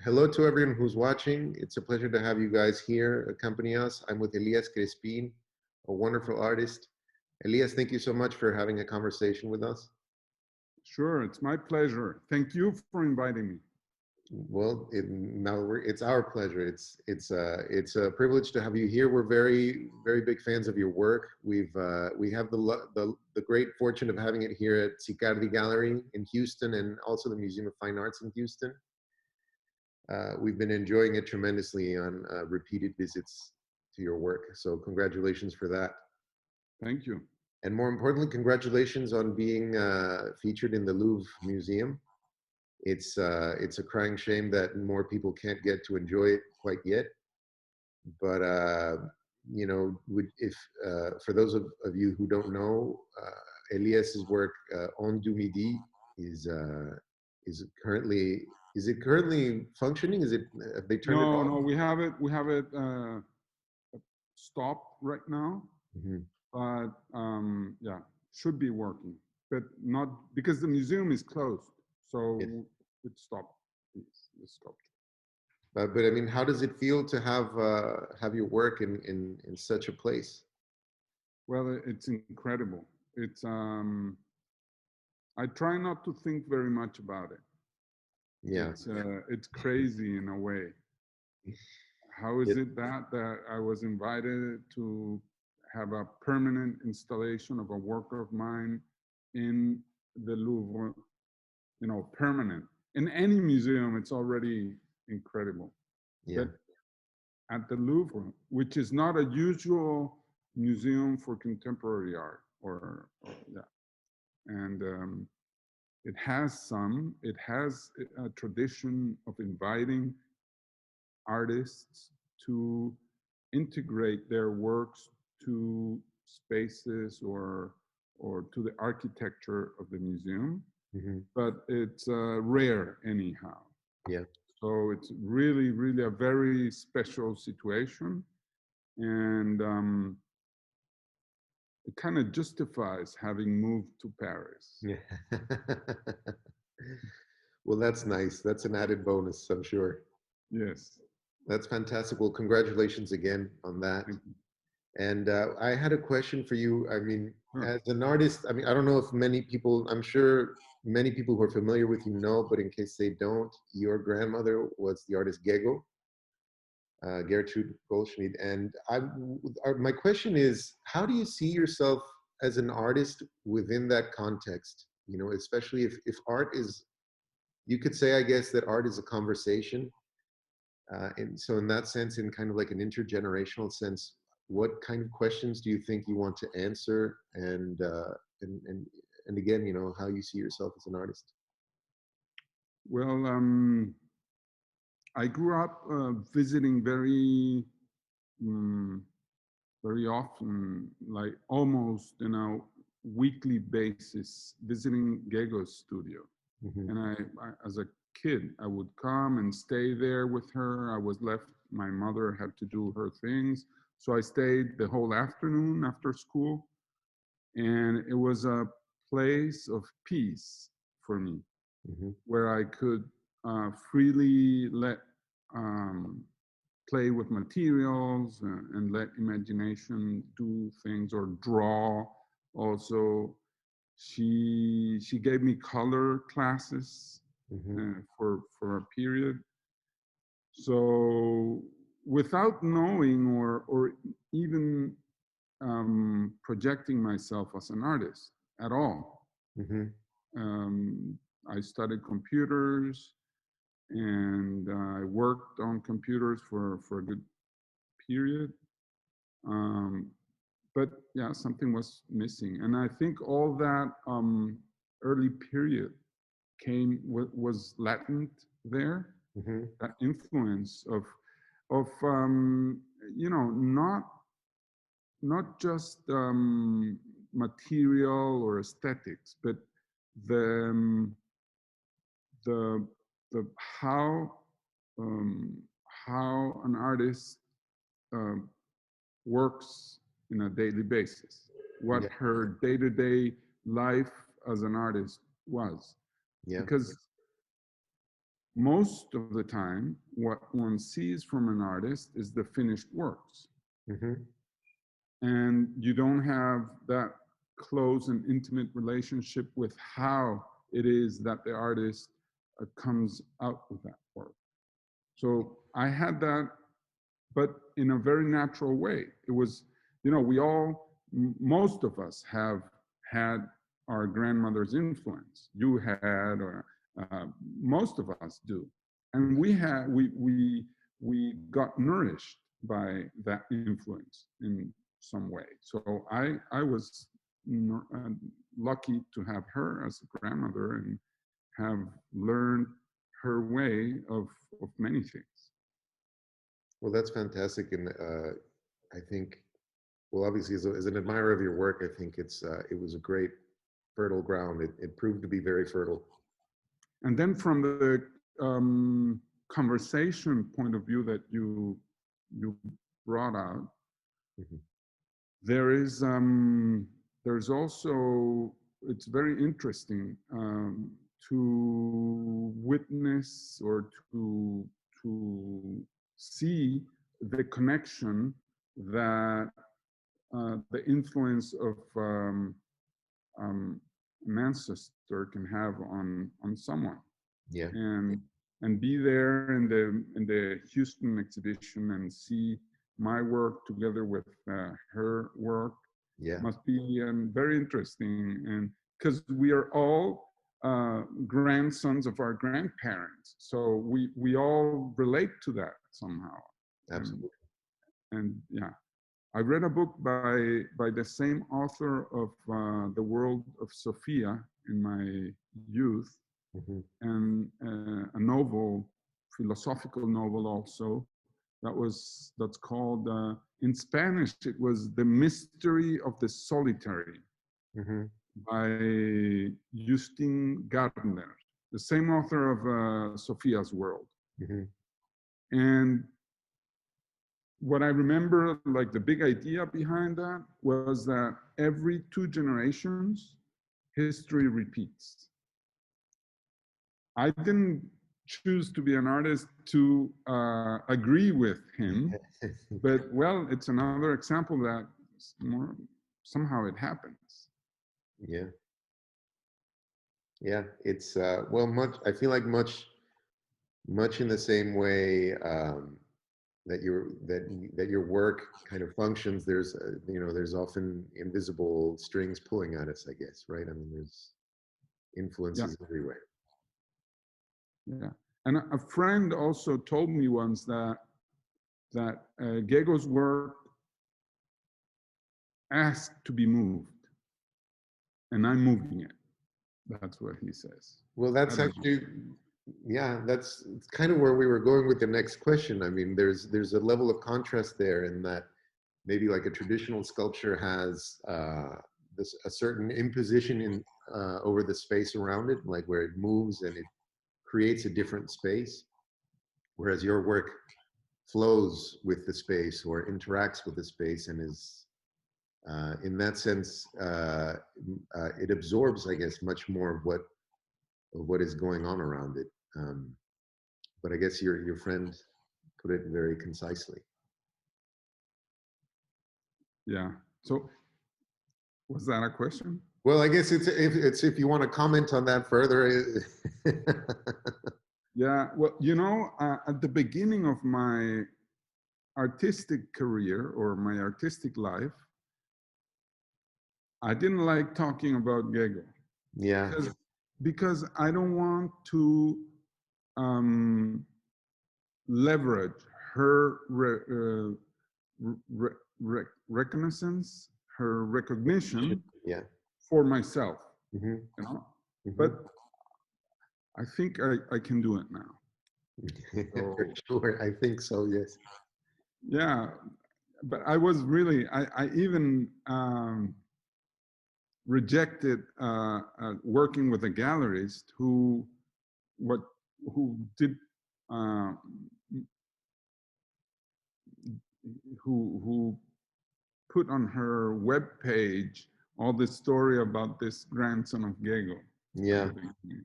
Hello to everyone who's watching. It's a pleasure to have you guys here accompany us. I'm with Elias Crespin, a wonderful artist. Elias, thank you so much for having a conversation with us. Sure, it's my pleasure. Thank you for inviting me. Well, it's our pleasure. It's a privilege to have you here. We're very big fans of your work. We have the great fortune of having it here at Sicardi Gallery in Houston, and also the Museum of Fine Arts in Houston. We've been enjoying it tremendously on repeated visits to your work. So congratulations for that. Thank you. And more importantly, congratulations on being featured in the Louvre Museum. It's a crying shame that more people can't get to enjoy it quite yet. But you know, if for those of you who don't know, Elias's work On du Midi is currently. Is it currently functioning? Is it, have they turned it off? No, we have it stopped right now. Mm-hmm. But yeah, should be working, but not because the museum is closed, so Yes. it stopped. The sculpture. But I mean, how does it feel to have your work in such a place? Well, it's incredible. It's I try not to think very much about it. Yeah. It's crazy in a way. How is it that I was invited to have a permanent installation of a work of mine in the Louvre, you know, permanent. In any museum, it's already incredible. Yeah. But at the Louvre, which is not a usual museum for contemporary art, yeah. And it has a tradition of inviting artists to integrate their works to spaces or to the architecture of the museum, but it's rare anyhow. Yeah. So it's really a very special situation, and it kind of justifies having moved to Paris. Yeah. Well, that's nice. That's an added bonus, I'm sure. Yes. That's fantastic. Well, congratulations again on that. And I had a question for you. I mean, as an artist, I mean, I don't know if many people, I'm sure many people who are familiar with you know, but in case they don't, your grandmother was the artist Gego, Gertrude Goldschmidt. And my question is, how do you see yourself as an artist within that context? You know, especially if art is, you could say, I guess, that art is a conversation. And so in that sense, in kind of like an intergenerational sense, what kind of questions do you think you want to answer? And again, you know, how you see yourself as an artist? Well, I grew up visiting very often, like almost in a weekly basis, visiting Gego's studio. And as a kid, I would come and stay there with her. I was left, my mother had to do her things. So I stayed the whole afternoon after school. And it was a place of peace for me, where I could freely play with materials and let imagination do things, or draw. Also, she gave me color classes for a period. So without knowing or even projecting myself as an artist at all, I studied computers, and I worked on computers for a good period. But yeah, something was missing. And I think all that early period was latent there, that influence of you know, not just material or aesthetics, but the the how an artist works in a daily basis, what her day-to-day -day, life as an artist was. Yeah. Because, you know, not just material or aesthetics, but the how an artist works in a daily basis, what her day-to-day life as an artist was. Because, you know, not just material or aesthetics, but the how an artist works in a daily basis, what her day-to-day life as an artist was. Because, you know, not most of the time, what one sees from an artist is the finished works. And you don't have that close and intimate relationship with how it is that the artist comes out with that work. So I had that, but in a very natural way. It was, you know, we all, most of us have had our grandmother's influence. You had, or most of us do. And we got nourished by that influence in some way. So I was lucky to have her as a grandmother and have learned her way of many things. Well, that's fantastic. And I think, well, obviously as an admirer of your work, I think it was a great fertile ground. It proved to be very fertile. And then from the conversation point of view that you brought out, there's also, it's very interesting to witness or to see the connection that the influence of an ancestor can have on someone. Yeah. And be there in the Houston exhibition and see my work together with her work. Yeah. Must be very interesting, and because we are all grandsons of our grandparents, so we all relate to that somehow. Absolutely. And yeah, I read a book by the same author of The World of Sophia in my youth, and a novel, philosophical novel also, that's called, in Spanish, it was The Mystery of the Solitary by Justin Gardner, the same author of Sophia's World. And what I remember, like the big idea behind that was that every 2 generations, history repeats. I didn't choose to be an artist to agree with him, but well, it's another example that somehow it happens. Yeah. Yeah, it's well, I feel like much in the same way that your work kind of functions. There's there's often invisible strings pulling at us, I guess, right? I mean, there's influences everywhere. Yeah, and a friend also told me once that Gego's work asked to be moved, and I'm moving it. That's what he says. Well, that's actually, yeah, that's kind of where we were going with the next question. I mean, there's a level of contrast there in that maybe like a traditional sculpture has a certain imposition in over the space around it, like where it moves and it creates a different space, whereas your work flows with the space or interacts with the space and is, in that sense, it absorbs, I guess, much more of what is going on around it. But I guess your friend put it very concisely. Yeah. So, was that a question? Well, I guess it's if you want to comment on that further. Yeah. Well, you know, at the beginning of my artistic career or my artistic life, I didn't like talking about Gego. Yeah. Because I don't want to leverage her reconnaissance, her recognition for myself. You know? But I think I can do it now. So, sure, I think so, yes. Yeah, but I was really, I even rejected working with a gallerist who did who put on her webpage all this story about this grandson of Gego. Yeah.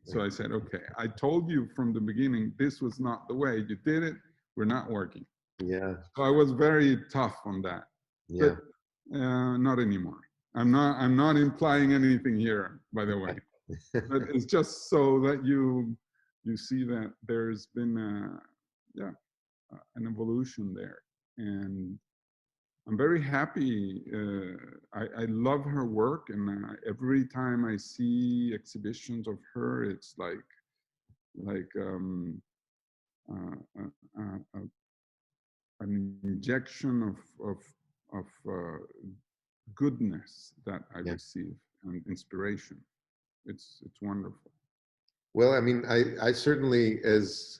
So I said, okay, I told you from the beginning, this was not the way. You did it, we're not working. Yeah. So I was very tough on that, Yeah. but not anymore. I'm not implying anything here, by the way, but it's just so that you see that there's been an evolution there, and I'm very happy. I love her work, and every time I see exhibitions of her, it's like an injection of goodness that I Yeah. receive and inspiration. It's wonderful. Well, I mean, I certainly, as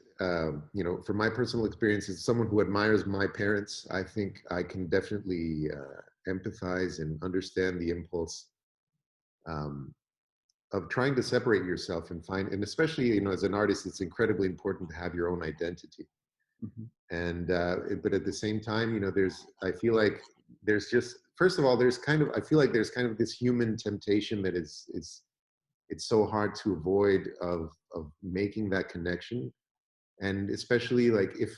you know, from my personal experience, as someone who admires my parents, I think I can definitely empathize and understand the impulse um, of trying to separate yourself and find, and especially, you know, as an artist, it's incredibly important to have your own identity. Mm-hmm. And but at the same time, you know, I feel like there's just, first of all, I feel like there's kind of this human temptation that it's so hard to avoid of making that connection. And especially like if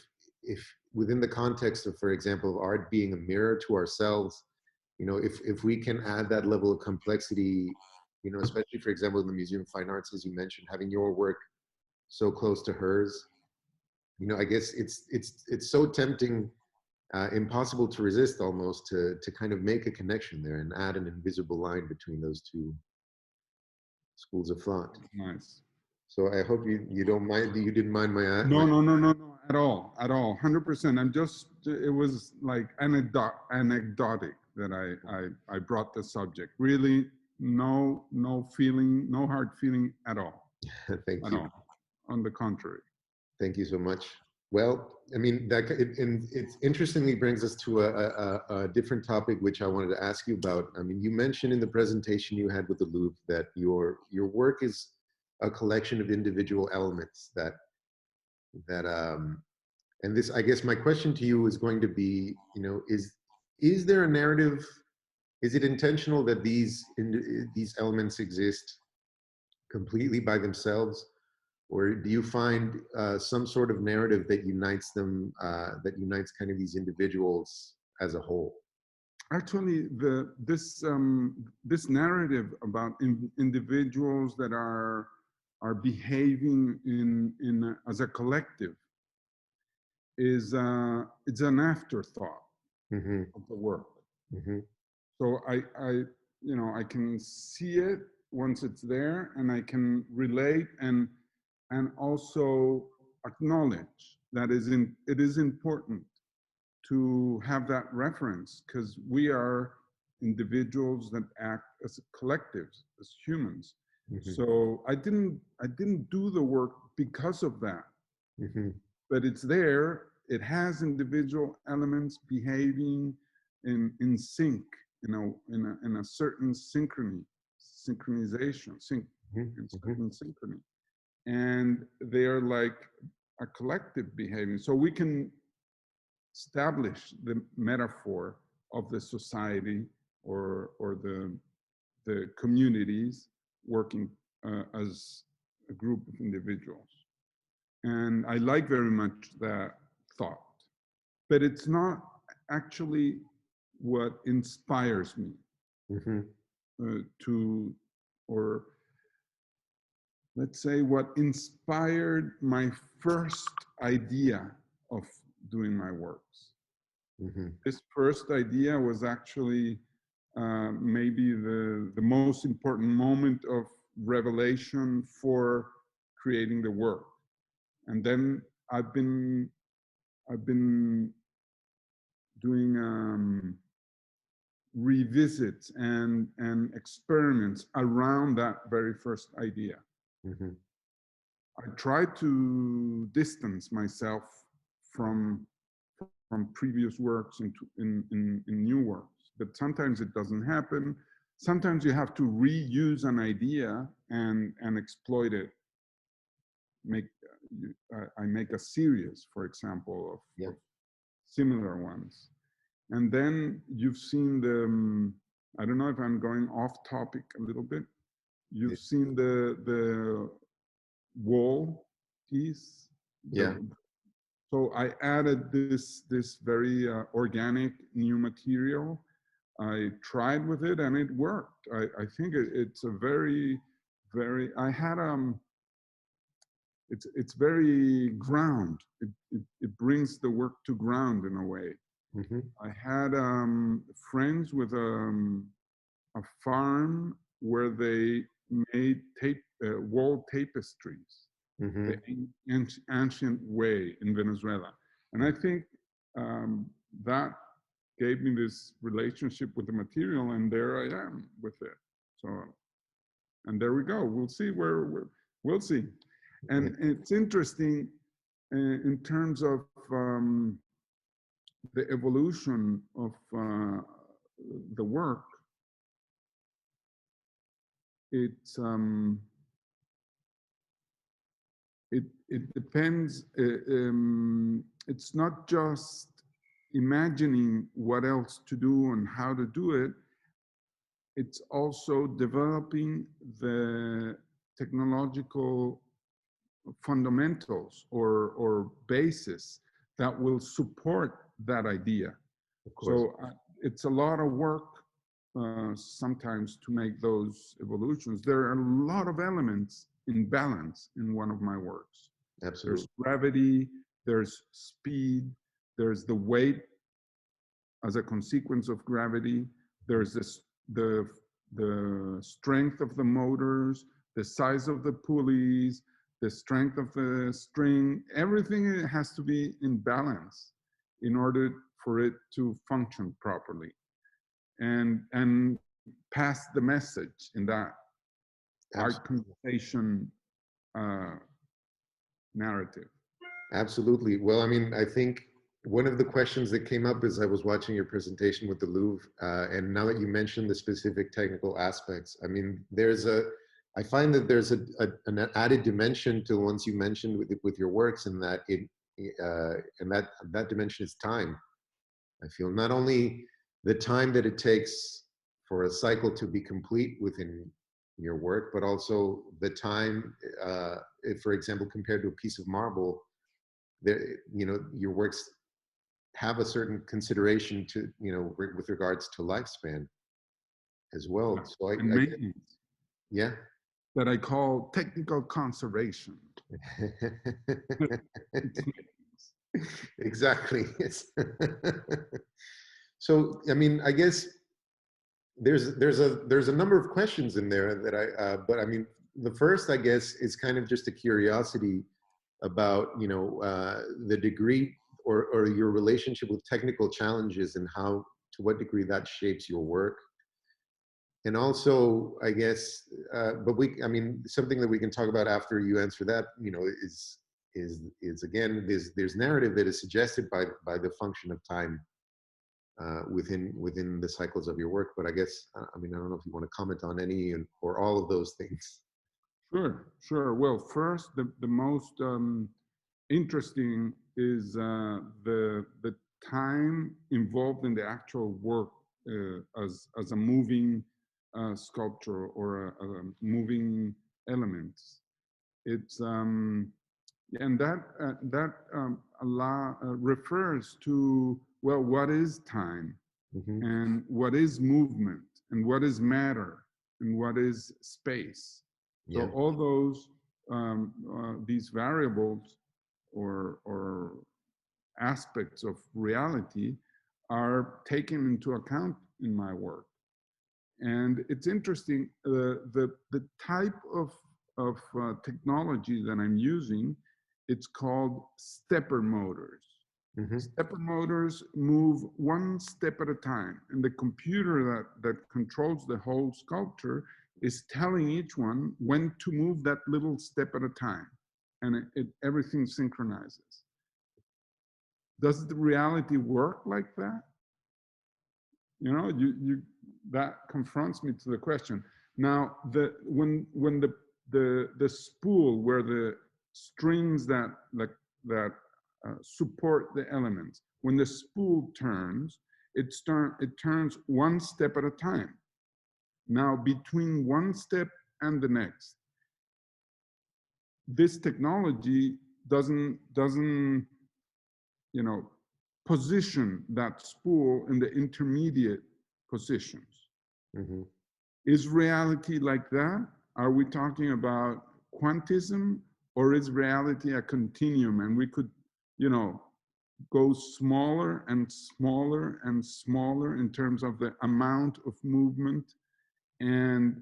within the context of, for example, of art being a mirror to ourselves, you know, if we can add that level of complexity, you know, especially for example in the Museum of Fine Arts, as you mentioned, having your work so close to hers, you know, I guess it's so tempting, impossible to resist almost, to kind of make a connection there and add an invisible line between those two schools of thought. Nice. So I hope you don't mind, you didn't mind No, no, no, no, no, at all, 100%. I'm just, it was like anecdotic that I brought the subject. Really, no feeling, no hard feeling at all, Thank at you. all. On the contrary. Thank you so much. Well, I mean, it interestingly brings us to a different topic, which I wanted to ask you about. I mean, you mentioned in the presentation you had with the Louvre that your work is a collection of individual elements and this, I guess my question to you is going to be, you know, is there a narrative? Is it intentional that these elements exist completely by themselves? Or do you find some sort of narrative that unites them, that unites kind of these individuals as a whole? Actually, this narrative about individuals that are behaving as a collective is it's an afterthought Mm-hmm. of the work. Mm-hmm. So I can see it once it's there, and I can relate and also acknowledge that it is important to have that reference, because we are individuals that act as collectives, as humans. Mm-hmm. So I didn't do the work because of that, Mm-hmm. but it's there. It has individual elements behaving in sync, in a certain synchronization, in certain synchrony, and they are like a collective behaving. So we can establish the metaphor of the society or the communities working as a group of individuals. And I like very much that thought, but it's not actually what inspires me Mm-hmm. to, or let's say what inspired my first idea of doing my works. Mm-hmm. This first idea was actually maybe the most important moment of revelation for creating the work. And then I've been doing revisits and experiments around that very first idea. Mm-hmm. I try to distance myself from previous works in new works, but sometimes it doesn't happen. Sometimes you have to reuse an idea and exploit it. I make a series, for example, Yeah. of similar ones. And then you've seen I don't know if I'm going off topic a little bit, You've seen the wall piece. Yeah. So I added this very organic new material. I tried with it and it worked. I think it's a very, very, I had, it's very ground. It brings the work to ground in a way. Mm-hmm. I had friends with a farm where they made wall tapestries, Mm-hmm. the ancient way in Venezuela. And I think that gave me this relationship with the material, and there I am with it. So, and there we go. We'll see we'll see. And it's interesting in terms of the evolution of the work. It's it depends. It's not just imagining what else to do and how to do it. It's also developing the technological fundamentals or basis that will support that idea. Of course. So it's a lot of work sometimes to make those evolutions. There are a lot of elements in balance in one of my works. Absolutely. There's gravity, there's speed, there's the weight as a consequence of gravity, there's the strength of the motors, the size of the pulleys, the strength of the string. Everything has to be in balance in order for it to function properly and pass the message in that art conversation narrative. Absolutely. Well, I mean, I think one of the questions that came up as I was watching your presentation with the Louvre, and now that you mentioned the specific technical aspects, I mean, I find that there's an added dimension to the ones you mentioned with your works, in that and that dimension is time. I feel not only the time that it takes for a cycle to be complete within your work, but also the time, if, for example, compared to a piece of marble, your works have a certain consideration to, with regards to lifespan as well. So and maintenance. Yeah. That I call technical conservation. Exactly. So, I mean, I guess there's a number of questions in there that but I mean, the first, I guess, is kind of just a curiosity about, the degree or your relationship with technical challenges and to what degree that shapes your work. And also, I guess, I mean, something that we can talk about after you answer that, is again, there's narrative that is suggested by the function of time within the cycles of your work. But I guess, I mean, I don't know if you want to comment on any or all of those things. Sure. Well, first, the most interesting is the time involved in the actual work as a moving sculpture or a moving elements. It's and that refers to, well, what is time, and what is movement, and what is matter, and what is space. So all those these variables or aspects of reality are taken into account in my work. And it's interesting, the type of technology that I'm using, it's called stepper motors. Stepper motors move one step at a time, and the computer that controls the whole sculpture is telling each one when to move that little step at a time, and everything synchronizes. Does the reality work like that? That confronts me to the question. Now, when the spool, where the strings that support the elements, when the spool turns, it turns one step at a time. Now, between one step and the next. This technology doesn't position that spool in the intermediate positions. Mm-hmm. Is reality like that? Are we talking about quantism, or is reality a continuum and we could, go smaller and smaller and smaller in terms of the amount of movement, and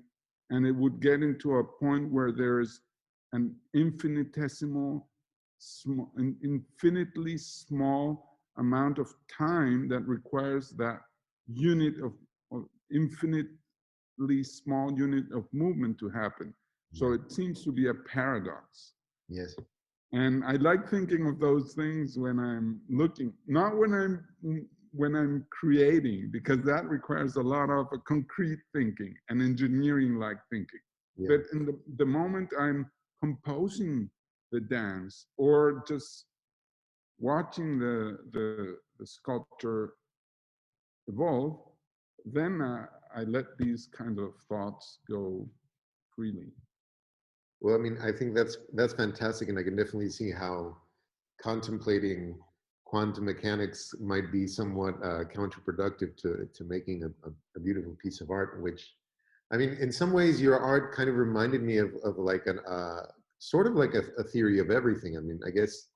it would get into a point where there is an infinitesimal, infinitely small amount of time that requires that unit of infinitely small unit of movement to happen. So it seems to be a paradox. Yes. And I like thinking of those things when I'm looking, not when I'm creating, because that requires a lot of concrete thinking and engineering-like thinking. Yeah. But in the moment I'm composing the dance or just watching the sculpture evolve, then I let these kinds of thoughts go freely. Well, I mean, I think that's fantastic, and I can definitely see how contemplating quantum mechanics might be somewhat counterproductive to making a beautiful piece of art. Which, I mean, in some ways, your art kind of reminded me of like an sort of like a theory of everything. I mean, I guess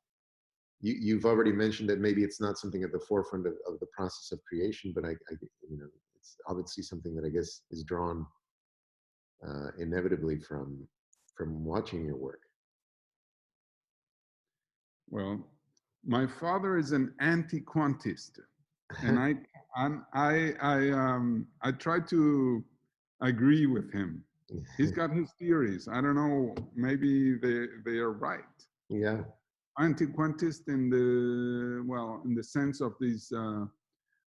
you've already mentioned that maybe it's not something at the forefront of the process of creation, but I it's obviously something that I guess is drawn inevitably from watching your work. Well, my father is an anti-quantist, and I try to agree with him. He's got his theories. I don't know, maybe they are right. Yeah. Anti-quantist in the sense of these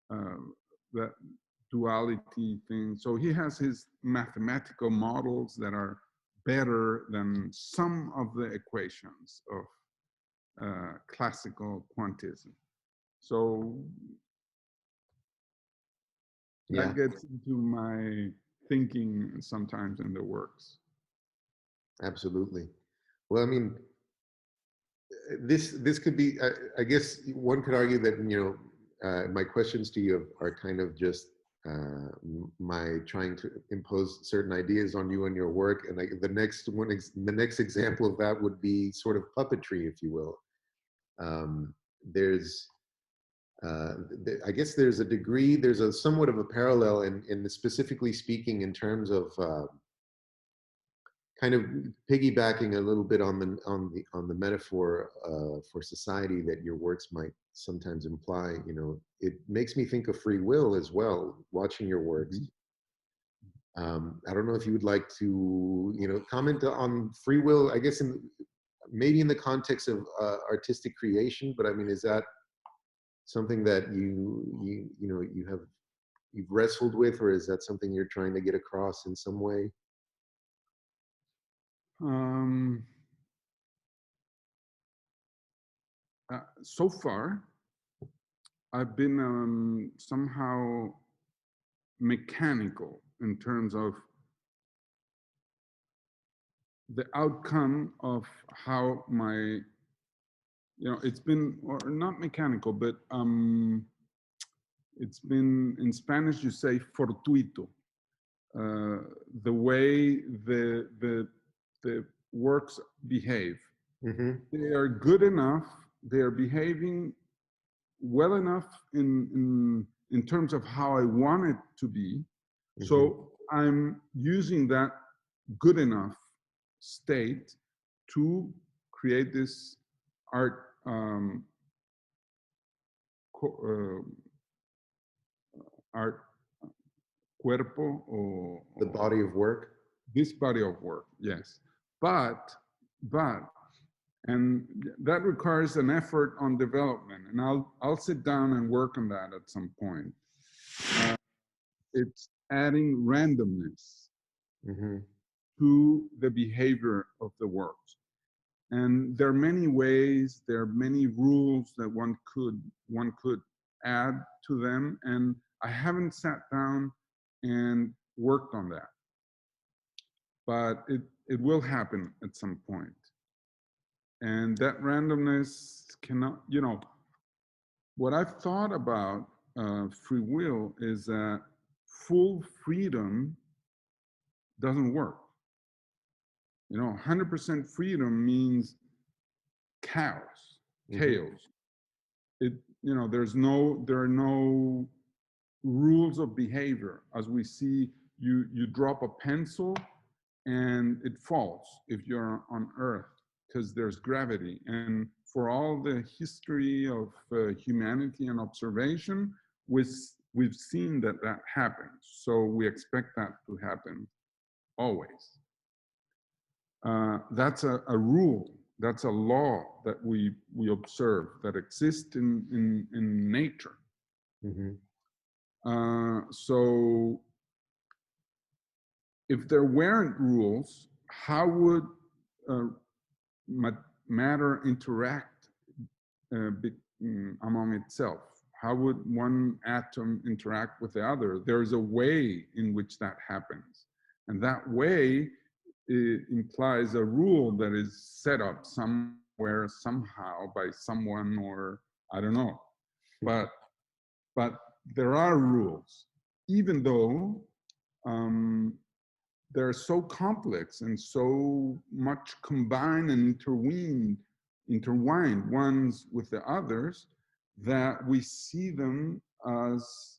that duality thing. So he has his mathematical models that are better than some of the equations of classical quantism. So that gets into my thinking sometimes in the works. Absolutely. Well, I mean, this could be, I guess one could argue that, my questions to you are kind of just my trying to impose certain ideas on you and your work. And the next example of that would be sort of puppetry, if you will. I guess there's a degree, there's a somewhat of a parallel in specifically speaking in terms of kind of piggybacking a little bit on the metaphor for society that your works might sometimes imply. It makes me think of free will as well, watching your works. I don't know if you would like to, comment on free will, I guess maybe in the context of artistic creation, but I mean, is that something that you've wrestled with, or is that something you're trying to get across in some way? So far, I've been somehow mechanical in terms of the outcome of how my, it's been, or not mechanical, but it's been, in Spanish you say fortuito. The way the works behave. Mm-hmm. They are good enough, they are behaving well enough in terms of how I want it to be. Mm-hmm. So I'm using that good enough state to create this art art cuerpo, or the body of work. This body of work, yes. But, and that requires an effort on development, and I'll sit down and work on that at some point. It's adding randomness to the behavior of the works. And there are many ways, there are many rules that one could add to them, and I haven't sat down and worked on that. but it will happen at some point. And that randomness cannot, you know, what I've thought about free will is that full freedom doesn't work. You know, 100% freedom means chaos, chaos. It, you know, there are no rules of behavior. As we see, you drop a pencil and it falls if you're on Earth, because there's gravity. And for all the history of humanity and observation, we've seen that happens. So we expect that to happen always. That's a rule. That's a law that we observe that exists in nature. So if there weren't rules, how would matter interact among itself? How would one atom interact with the other? There's a way in which that happens. And that way, it implies a rule that is set up somewhere, somehow, by someone, or I don't know. But there are rules, even though they're so complex and so much combined and intertwined ones with the others, that we see them as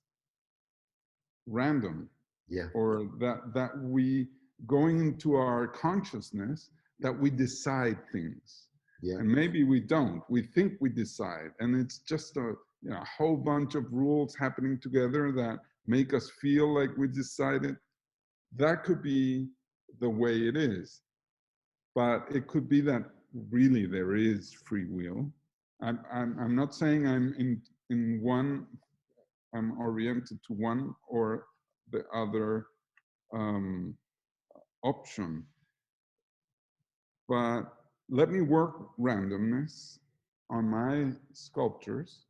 random. Yeah. Or that we, going into our consciousness, that we decide things. Yeah. And maybe we don't. We think we decide, and it's just a whole bunch of rules happening together that make us feel like we decided. That could be the way it is, but it could be that really there is free will. I'm not saying I'm in one. I'm oriented to one or the other option. But let me work randomness on my sculptures,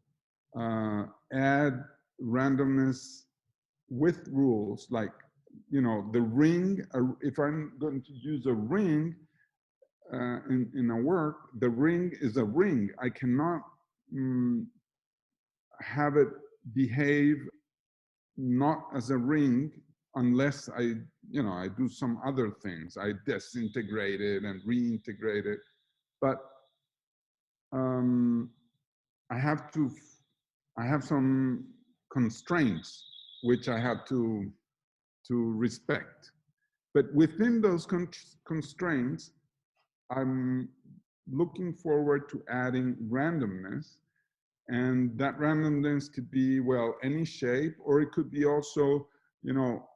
add randomness with rules, like, you know, the ring. If I'm going to use a ring in a work, the ring is a ring. I cannot have it behave not as a ring unless I do some other things. I disintegrate it and reintegrate it. But I have some constraints which I have to respect. But within those constraints, I'm looking forward to adding randomness. And that randomness could be, well, any shape, or it could be also, you know,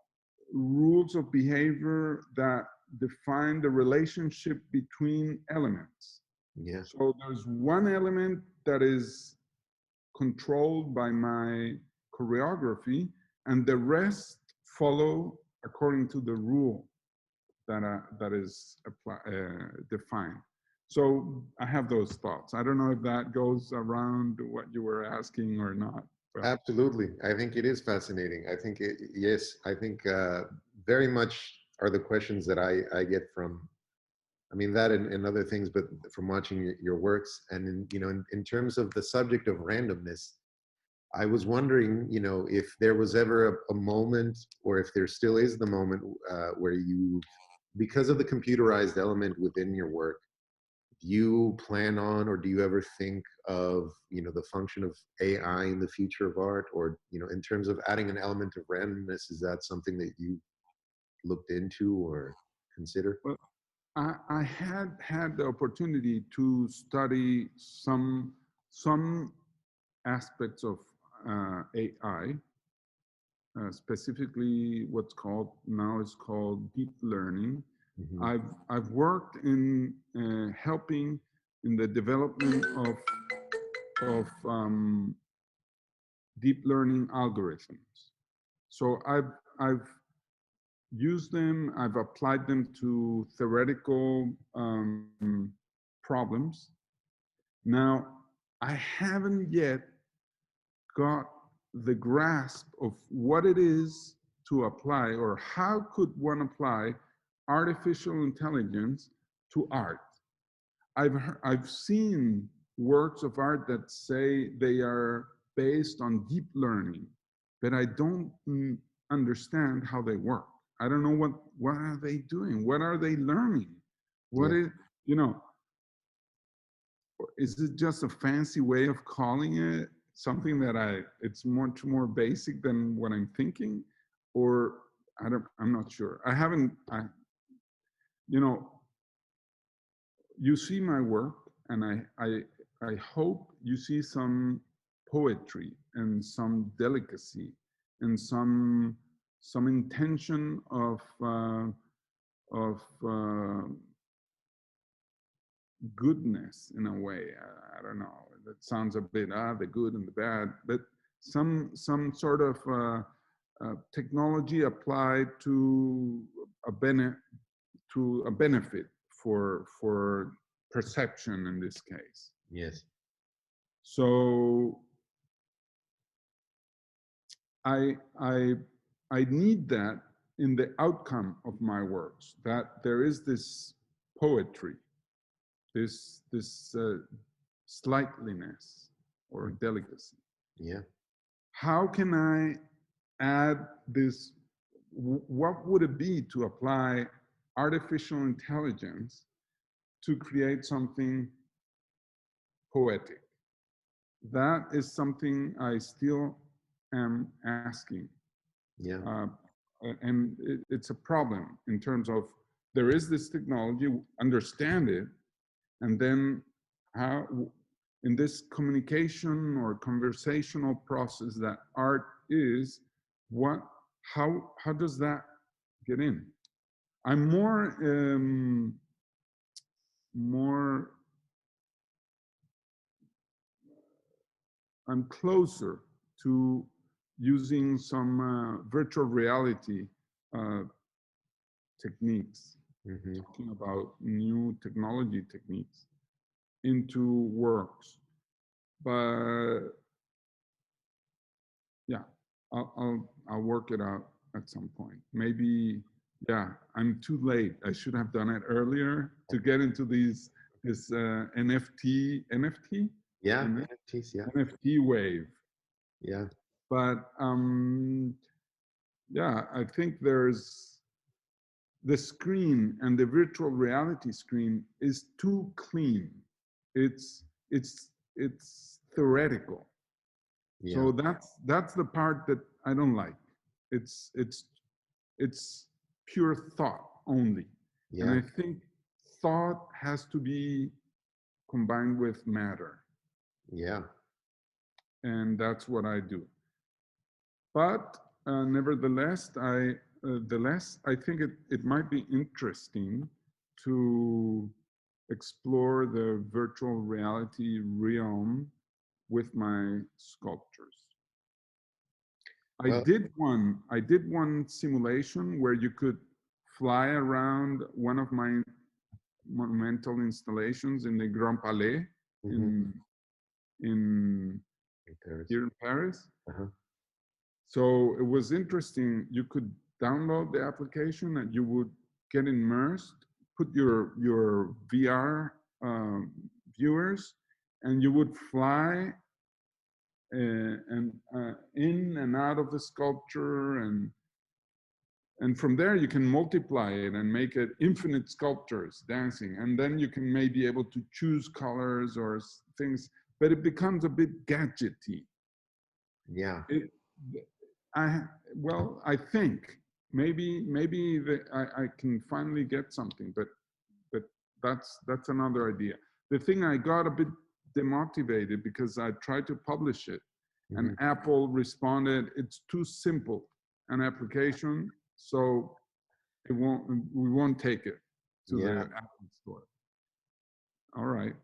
rules of behavior that define the relationship between elements. Yeah. So there's one element that is controlled by my choreography, and the rest follow according to the rule that is defined. So I have those thoughts. I don't know if that goes around what you were asking or not. But. Absolutely. I think it is fascinating. I think yes, I think very much are the questions that I get from, I mean, that and other things, but from watching your works. And in terms of the subject of randomness, I was wondering, if there was ever a moment, or if there still is the moment where you, because of the computerized element within your work, do you plan on, or do you ever think of, the function of AI in the future of art, or, in terms of adding an element of randomness, is that something that you looked into or consider? Well, I had the opportunity to study some aspects of AI, specifically what's called deep learning. Mm-hmm. I've worked in helping in the development of deep learning algorithms. So I've used them. I've applied them to theoretical problems. Now, I haven't yet got the grasp of what it is to apply, or how could one apply artificial intelligence to art. I've seen works of art that say they are based on deep learning, but I don't understand how they work. I don't know what are they doing? What are they learning? What is, you know, is it just a fancy way of calling it something that it's much more basic than what I'm thinking? Or I'm not sure. You know, you see my work, and I hope you see some poetry and some delicacy and some intention of goodness in a way. I don't know. That sounds a bit the good and the bad, but some sort of technology applied to a benefit for perception in this case. Yes. So I need that in the outcome of my works, that there is this poetry, this slightliness or delicacy. Yeah. How can I add this? What would it be to apply artificial intelligence to create something poetic? That is something I still am asking. Yeah. And it's a problem in terms of there is this technology, understand it, and then how, in this communication or conversational process that art is, how does that get in? I'm I'm closer to using some virtual reality techniques, talking about new technology techniques into works. But yeah, I'll work it out at some point. Maybe, yeah, I'm too late. I should have done it earlier to get into this NFT. Yeah, NFTs, yeah. NFT wave. Yeah. But yeah, I think there's the screen, and the virtual reality screen is too clean. It's theoretical. Yeah. So that's the part that I don't like. It's pure thought only. Yeah. And I think thought has to be combined with matter. Yeah. And that's what I do. But nevertheless, I think it might be interesting to explore the virtual reality realm with my sculptures. Well, I did one simulation where you could fly around one of my monumental installations in the Grand Palais in Paris. here in Paris. So it was interesting. You could download the application and you would get immersed, put your VR viewers, and you would fly in and out of the sculpture, and from there you can multiply it and make it infinite sculptures dancing, and then you can maybe able to choose colors or things, but it becomes a bit gadgety. Yeah. I think maybe I can finally get something, but that's another idea. The thing, I got a bit demotivated because I tried to publish it, and Apple responded, "It's too simple an application, so we won't take it to the Apple Store." All right.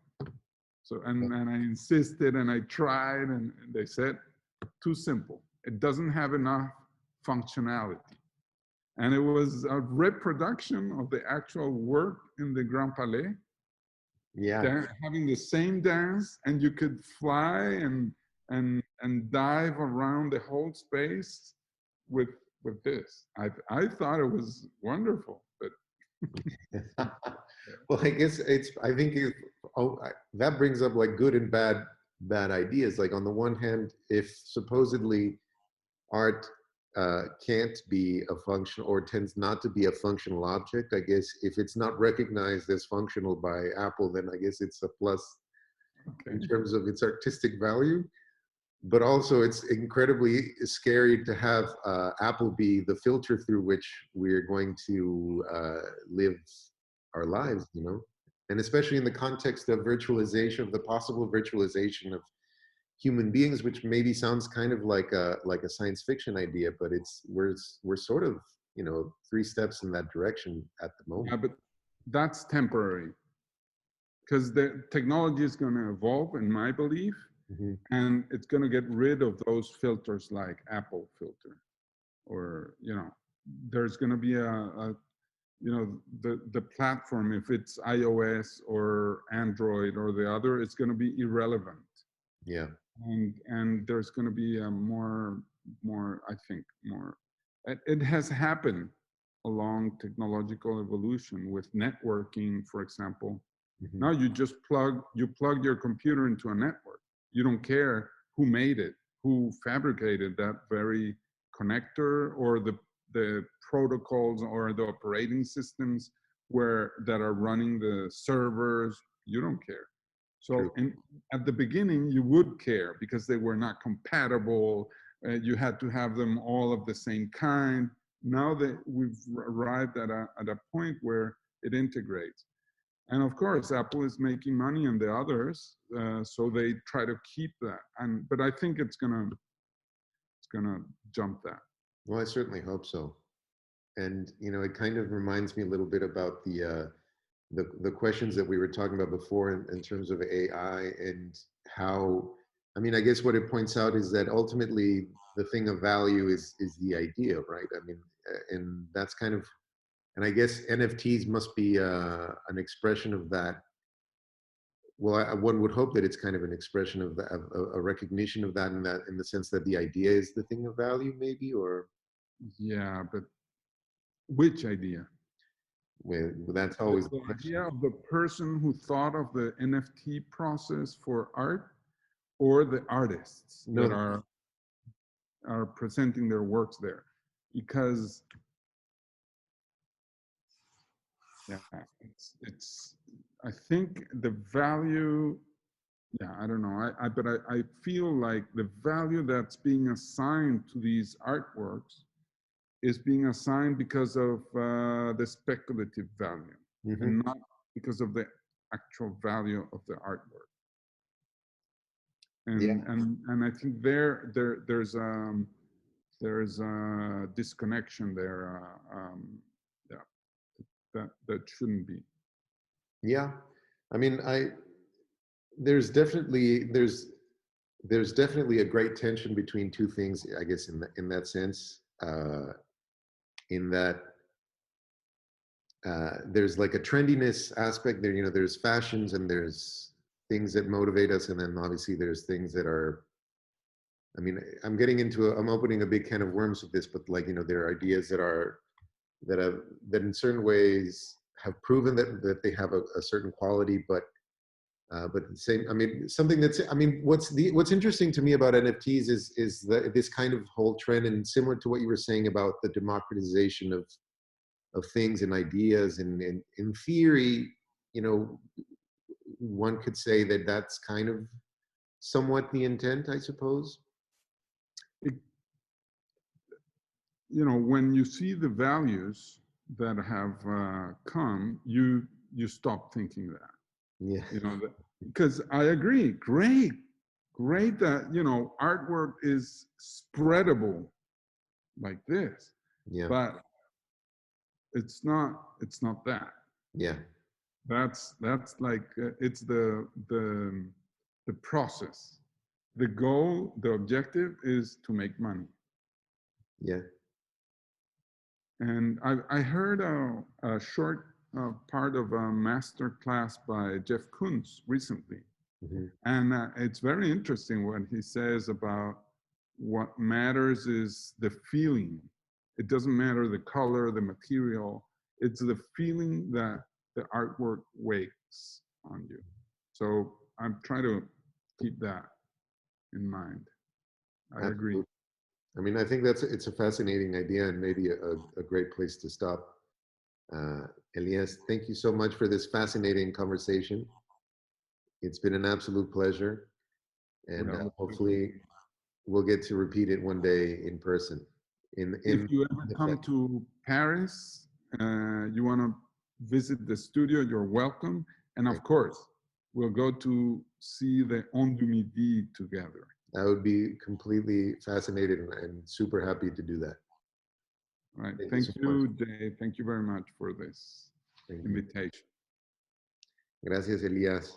So and I insisted and I tried, and they said, "Too simple. It doesn't have enough functionality." And it was a reproduction of the actual work in the Grand Palais. Yeah. Having the same dance, and you could fly and dive around the whole space with this. I thought it was wonderful, but Well, I guess I think that brings up like good and bad ideas. Like on the one hand, if supposedly art can't be a function or tends not to be a functional object, I guess if it's not recognized as functional by Apple, then I guess it's a plus in Okay. terms of its artistic value. But also, it's incredibly scary to have Apple be the filter through which we're going to live our lives, you know, and especially in the context of virtualization, of the possible virtualization of human beings, which maybe sounds kind of like a science fiction idea, but we're sort of, you know, 3 steps in that direction at the Yeah, moment. but that's temporary because the technology is going to evolve, in my belief, Hmm. and it's going to get rid of those filters like Apple filter, or there's going to be the platform, if it's iOS or Android or the other, it's going to be irrelevant, Yeah, and there's going to be a more I think more. It has happened along technological evolution with networking, for example. hmm, Now you plug your computer into a network. You don't care who made it, who fabricated that very connector, or the protocols or the operating systems that are running the servers. You don't care. true. So at the beginning, you would care because they were not compatible. You had to have them all of the same kind. Now that we've arrived at a point where it integrates. And of course, Apple is making money and the others, so they try to keep that. But I think it's gonna jump that. Well, I certainly hope so. And you know, it kind of reminds me a little bit about the questions that we were talking about before in terms of AI and how, I mean, I guess what it points out is that ultimately the thing of value is the idea, right? I mean, and that's kind of, and I guess NFTs must be an expression of that. Well, one would hope that it's kind of an expression of, of a recognition of that, in the sense that the idea is the thing of value, maybe, or Yeah, but which idea? well, that's The, always the the idea question. of the person who thought of the NFT process for art, or the artists that No, are presenting their works there, because yeah, it's I think the value. Yeah, I don't know. But I feel like the value that's being assigned to these artworks is being assigned because of the speculative value, hmm, and not because of the actual value of the artwork. yeah, And I think there's a disconnection there. Yeah, that shouldn't be. yeah. I mean, there's definitely there's definitely a great tension between two things, I guess, in that sense. In that there's like a trendiness aspect there. You know, there's fashions and there's things that motivate us, and then obviously there's things that are. I mean, I'm opening a big can of worms with this, but like, you know, there are ideas that in certain ways have proven that they have a certain quality, but the same, I mean, something that's, I mean, what's interesting to me about NFTs is this kind of whole trend, and similar to what you were saying about the democratization of things and ideas, and in theory, you know, one could say that that's kind of somewhat the intent, I suppose. It, when you see the values that have come, you stop thinking that. Yeah, Because I agree, great that artwork is spreadable like this, yeah, but it's not that. yeah, That's like it's the process. The goal, the objective is to make money. yeah. And I heard a short part of a master class by Jeff Koons recently. Hmm. And it's very interesting what he says about what matters is the feeling. It doesn't matter the color, the material. it's the feeling that the artwork wakes on you. So I'm trying to keep that in mind. I agree. I mean, I think it's a fascinating idea and maybe a great place to stop. Elias, thank you so much for this fascinating conversation. It's been an absolute pleasure, and hopefully we'll get to repeat it one day in person. If you ever come to Paris, you want to visit the studio, you're welcome. And of course, we'll go to see the On du Midi together. I would be completely fascinated and super happy to do that. All right. Thank you, Dave. Thank you very much for this invitation. Gracias, Elias.